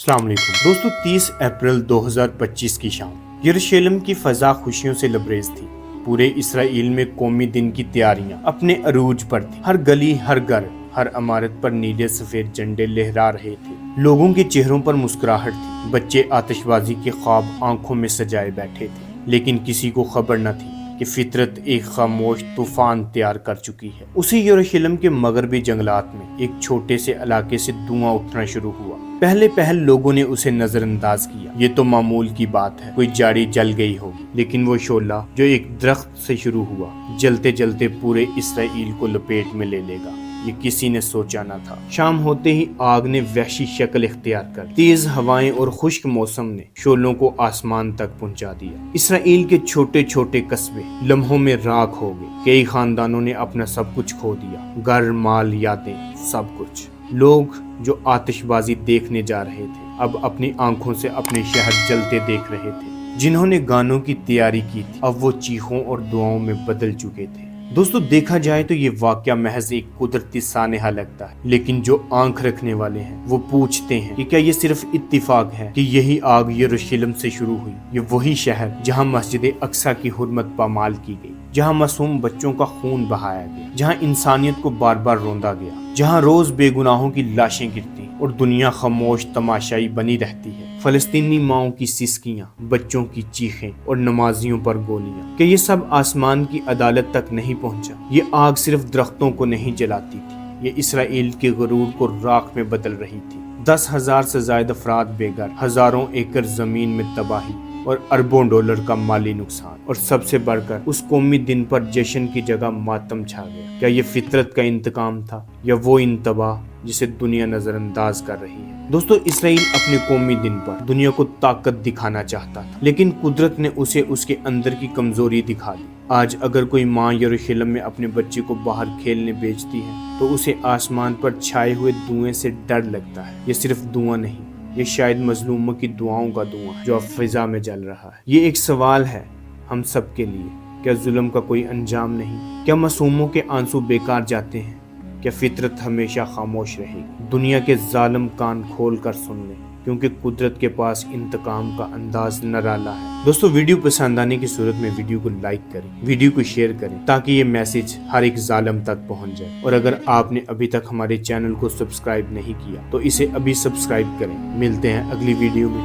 अस्सलाम वालेकुम दोस्तों, 30 अप्रैल 2025 की शाम यरूशलेम की फजा खुशियों से लबरेज थी। पूरे इसराइल में कौमी दिन की तैयारियां अपने अरूज पर थी। हर गली, हर घर, हर इमारत पर नीले सफेद झंडे लहरा रहे थे। लोगों के चेहरों पर मुस्कुराहट थी। बच्चे आतिशबाजी के ख्वाब आंखों में सजाए बैठे थे, लेकिन किसी को खबर न थी कि फितरत एक खामोश तूफान तैयार कर चुकी है। उसी यरूशलेम के मगरबी जंगलात में एक छोटे से इलाके से धुआं उठना शुरू हुआ। पहले लोगों ने उसे नजरअंदाज किया। ये तो मामूल की बात है, कोई जाड़ी जल गई होगी। लेकिन वो शोला जो एक दरख्त से शुरू हुआ, जलते जलते पूरे इसराइल को लपेट में ले लेगा, ये किसी ने सोचा न था। शाम होते ही आग ने वहशी शक्ल इख्तियार कर। तेज हवाएं और खुश्क मौसम ने शोलों को आसमान तक पहुंचा दिया। इसराइल के छोटे छोटे कस्बे लम्हों में राख हो गए। कई खानदानों ने अपना सब कुछ खो दिया, घर, माल, यादें, सब कुछ। लोग जो आतिशबाजी देखने जा रहे थे, अब अपनी आंखों से अपने शहर जलते देख रहे थे। जिन्होंने गानों की तैयारी की थी, अब वो चीखों और दुआओं में बदल चुके थे। दोस्तों, देखा जाए तो ये वाकया महज एक कुदरती सानेहा लगता है, लेकिन जो आंख रखने वाले हैं वो पूछते हैं कि क्या ये सिर्फ इत्तिफाक है कि यही आग यरूशलेम से शुरू हुई। ये वही शहर जहां मस्जिद अक्सा की हुर्मत पामाल की गई, जहां मासूम बच्चों का खून बहाया गया, जहां इंसानियत को बार बार रोंदा गया, जहां रोज बेगुनाहों की लाशें गिरती और दुनिया खामोश तमाशाई बनी रहती है। फलस्तीनी माओं की सिसकियां, बच्चों की चीखें और नमाजियों पर गोलियां, कि ये सब आसमान की अदालत तक नहीं पहुंचा। ये आग सिर्फ दरख्तों को नहीं जलाती थी, ये इसराइल के गुरूर को राख में बदल रही थी। 10,000 से ज्यादा अफराद बेघर, हजारों एकड़ जमीन में तबाही और अरबों डॉलर का माली नुकसान, और सबसे बढ़कर उस कौमी दिन पर जश्न की जगह मातम छा गया। क्या ये फितरत का इंतकाम था, या वो इंतबाह जिसे दुनिया नजरअंदाज कर रही है? दोस्तों, इसराइल अपने कौमी दिन पर दुनिया को ताकत दिखाना चाहता था, लेकिन कुदरत ने उसे उसके अंदर की कमजोरी दिखा दी। आज अगर कोई माँ यरूशलेम में अपने बच्चे को बाहर खेलने भेजती है, तो उसे आसमान पर छाए हुए धुएं से डर लगता है। ये सिर्फ धुआं नहीं, ये शायद मजलूमों की दुआओं का धुआं है जो अब फिजा में जल रहा है। ये एक सवाल है हम सब के लिए, क्या जुल्म का कोई अंजाम नहीं? क्या मासूमों के आंसू बेकार जाते हैं? क्या फितरत हमेशा खामोश रहेगी? दुनिया के जालिम कान खोल कर सुन लें, क्योंकि कुदरत के पास इंतकाम का अंदाज निराला है। दोस्तों, वीडियो पसंद आने की सूरत में वीडियो को लाइक करें, वीडियो को शेयर करें, ताकि ये मैसेज हर एक जालिम तक पहुंच जाए। और अगर आपने अभी तक हमारे चैनल को सब्सक्राइब नहीं किया, तो इसे अभी सब्सक्राइब करें। मिलते हैं अगली वीडियो में,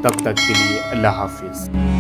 तब तक के लिए अल्लाह हाफिज।